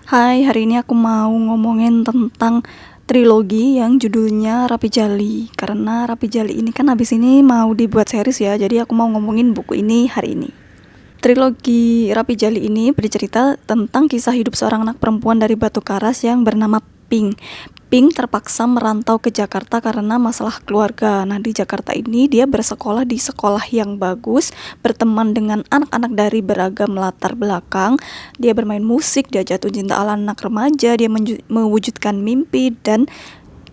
Hai, hari ini aku mau ngomongin tentang trilogi yang judulnya Rapi Jali. Karena Rapi Jali ini kan habis ini mau dibuat series ya, jadi aku mau ngomongin buku ini hari ini. Trilogi Rapi Jali ini bercerita tentang kisah hidup seorang anak perempuan dari Batu Karas yang bernama Pink. Pink terpaksa merantau ke Jakarta karena masalah keluarga. Nah, di Jakarta ini dia bersekolah di sekolah yang bagus, berteman dengan anak-anak dari beragam latar belakang. Dia bermain musik, dia jatuh cinta ala anak remaja, dia mewujudkan mimpi dan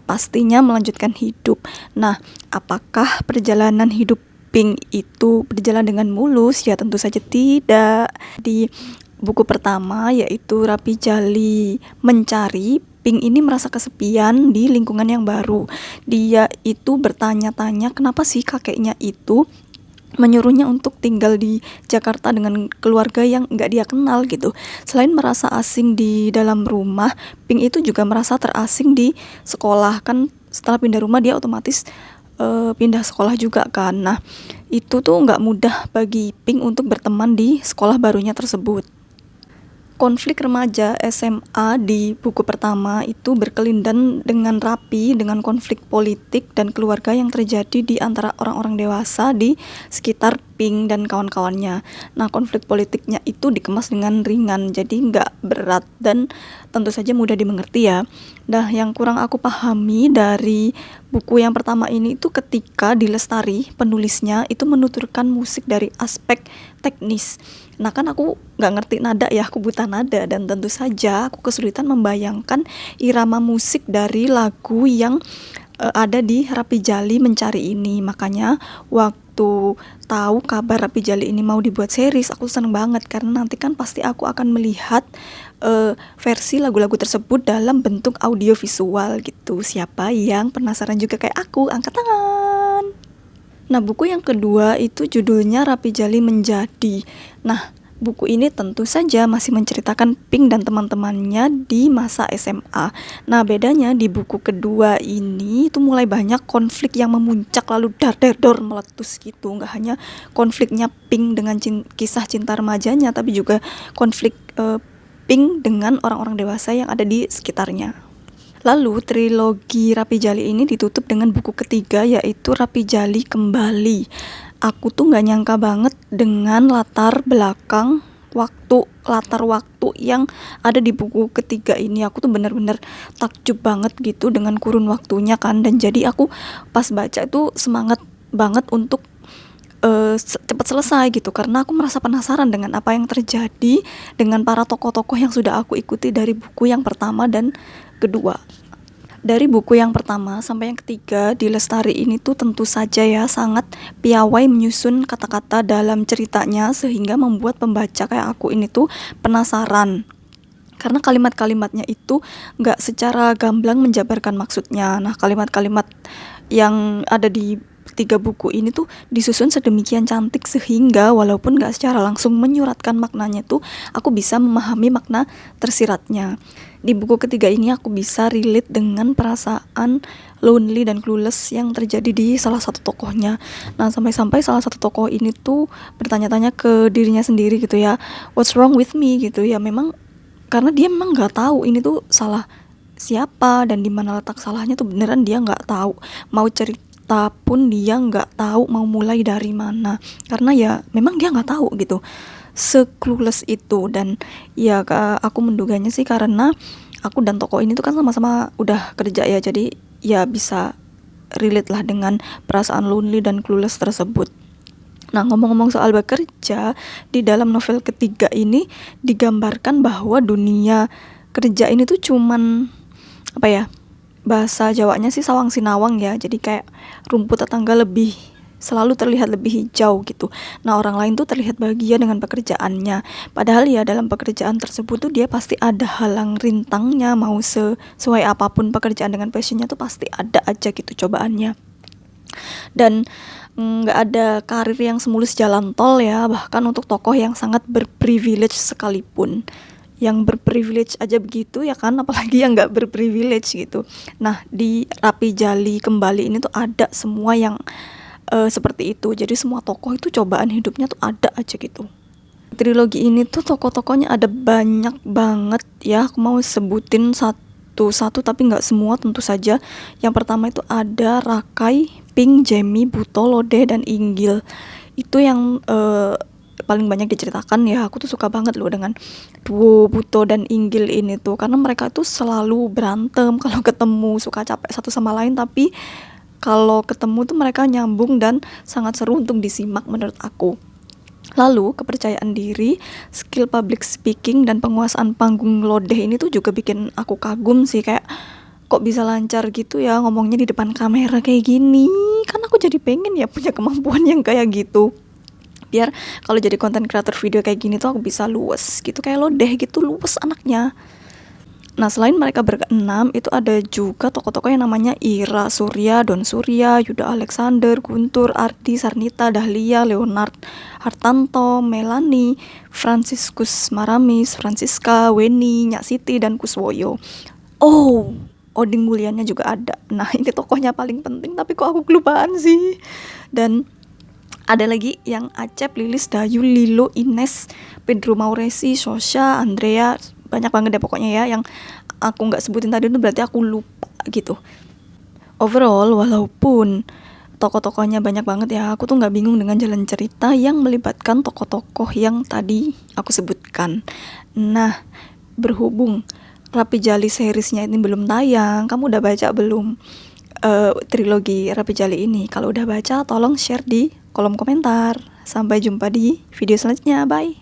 pastinya melanjutkan hidup. Nah, apakah perjalanan hidup Pink itu berjalan dengan mulus? Ya tentu saja tidak. Di buku pertama yaitu Rapi Jali Mencari, Pink ini merasa kesepian di lingkungan yang baru. Dia itu bertanya-tanya kenapa sih kakeknya itu menyuruhnya untuk tinggal di Jakarta dengan keluarga yang nggak dia kenal gitu. Selain merasa asing di dalam rumah, Pink itu juga merasa terasing di sekolah. Kan setelah pindah rumah dia otomatis pindah sekolah juga kan. Nah, itu tuh nggak mudah bagi Pink untuk berteman di sekolah barunya tersebut. Konflik remaja SMA di buku pertama itu berkelindan dengan rapi dengan konflik politik dan keluarga yang terjadi di antara orang-orang dewasa di sekitar Pink dan kawan-kawannya. Nah, konflik politiknya itu dikemas dengan ringan, jadi nggak berat dan tentu saja mudah dimengerti ya. Nah, yang kurang aku pahami dari buku yang pertama ini itu ketika di Lestari, penulisnya itu menuturkan musik dari aspek teknis. Nah, kan aku nggak ngerti nada ya, aku buta nada dan tentu saja aku kesulitan membayangkan irama musik dari lagu yang ada di Rapi Jali Mencari ini. Makanya waktu tahu kabar Rapi Jali ini mau dibuat series, aku seneng banget karena nanti kan pasti aku akan melihat versi lagu-lagu tersebut dalam bentuk audio visual gitu. Siapa yang penasaran juga kayak aku, angkat tangan. Nah, buku yang kedua itu judulnya Rapi Jali Menjadi. Nah, buku ini tentu saja masih menceritakan Pink dan teman-temannya di masa SMA. Nah, bedanya di buku kedua ini itu mulai banyak konflik yang memuncak lalu dar meletus gitu. Nggak hanya konfliknya Pink dengan kisah cinta remajanya, tapi juga konflik Pink dengan orang-orang dewasa yang ada di sekitarnya. Lalu trilogi Rapi Jali ini ditutup dengan buku ketiga yaitu Rapi Jali Kembali. Aku tuh gak nyangka banget dengan latar waktu yang ada di buku ketiga ini. Aku tuh bener-bener takjub banget gitu dengan kurun waktunya kan. Dan jadi aku pas baca itu semangat banget untuk cepat selesai gitu, karena aku merasa penasaran dengan apa yang terjadi dengan para tokoh-tokoh yang sudah aku ikuti dari buku yang pertama dan kedua. Dari buku yang pertama sampai yang ketiga di Lestari ini tuh tentu saja ya sangat piawai menyusun kata-kata dalam ceritanya sehingga membuat pembaca kayak aku ini tuh penasaran. Karena kalimat-kalimatnya itu nggak secara gamblang menjabarkan maksudnya. Nah, kalimat-kalimat yang ada di tiga buku ini tuh disusun sedemikian cantik sehingga walaupun gak secara langsung menyuratkan maknanya tuh aku bisa memahami makna tersiratnya. Di buku ketiga ini aku bisa relate dengan perasaan lonely dan clueless yang terjadi di salah satu tokohnya. Nah, sampai-sampai salah satu tokoh ini tuh bertanya-tanya ke dirinya sendiri gitu ya, what's wrong with me gitu ya. Memang karena dia memang gak tahu ini tuh salah siapa dan di mana letak salahnya tuh beneran dia nggak tahu. Mau cerita pun dia nggak tahu mau mulai dari mana karena ya memang dia nggak tahu gitu, se-clueless itu. Dan ya aku menduganya sih karena aku dan tokoh ini tuh kan sama-sama udah kerja ya, jadi ya bisa relate lah dengan perasaan lonely dan clueless tersebut. Nah, ngomong-ngomong soal bekerja, di dalam novel ketiga ini digambarkan bahwa dunia kerja ini tuh cuman apa ya, bahasa Jawanya sih sawang sinawang ya, jadi kayak rumput tetangga lebih selalu terlihat lebih hijau gitu. Nah, orang lain tuh terlihat bahagia dengan pekerjaannya, padahal ya dalam pekerjaan tersebut tuh dia pasti ada halang rintangnya. Mau sesuai apapun pekerjaan dengan passionnya tuh pasti ada aja gitu cobaannya. Dan nggak ada karir yang semulus jalan tol ya, bahkan untuk tokoh yang sangat berprivilege sekalipun. Yang berprivilege aja begitu ya kan, apalagi yang nggak berprivilege gitu. Nah, di Rapi Jali Kembali ini tuh ada semua yang seperti itu. Jadi semua tokoh itu cobaan hidupnya tuh ada aja gitu. trilogi ini tuh tokoh-tokohnya ada banyak banget ya. Aku mau sebutin satu-satu tapi nggak semua tentu saja. Yang pertama itu ada Rakai, Pink, Jamie, Buto, Lode, dan Inggil. Itu yang paling banyak diceritakan ya. Aku tuh suka banget loh dengan duo Buto dan Inggil ini tuh, karena mereka tuh selalu berantem kalau ketemu, suka capek satu sama lain, tapi kalau ketemu tuh mereka nyambung dan sangat seru untuk disimak menurut aku. Lalu kepercayaan diri, skill public speaking, dan penguasaan panggung Lodeh ini tuh juga bikin aku kagum sih, kayak kok bisa lancar gitu ya ngomongnya di depan kamera kayak gini. Kan aku jadi pengen ya punya kemampuan yang kayak gitu, biar kalau jadi konten kreator video kayak gini tuh aku bisa luwes gitu kayak Lodeh gitu, luwes anaknya. Nah, selain mereka berenam, itu ada juga tokoh-tokoh yang namanya Ira Surya, Don Surya, Yuda Alexander, Guntur, Ardi, Sarnita, Dahlia, Leonard Hartanto, Melani, Franciscus Maramis, Francisca, Weni, Nyak Siti, dan Kuswoyo. Oh, Oding Mulyana juga ada. Nah, ini tokohnya paling penting, tapi kok aku kelupaan sih. Dan ada lagi yang Acep, Lilis, Dayu, Lilo, Ines, Pedro Mauresi, Sosha, Andrea, banyak banget deh pokoknya ya. Yang aku nggak sebutin tadi itu berarti aku lupa gitu. Overall, walaupun tokoh-tokohnya banyak banget ya, aku tuh nggak bingung dengan jalan cerita yang melibatkan tokoh-tokoh yang tadi aku sebutkan. Nah, berhubung Rapi Jali seriesnya ini belum tayang, kamu udah baca belum trilogi Rapi Jali ini? Kalau udah baca, tolong share di kolom komentar. Sampai jumpa di video selanjutnya, bye.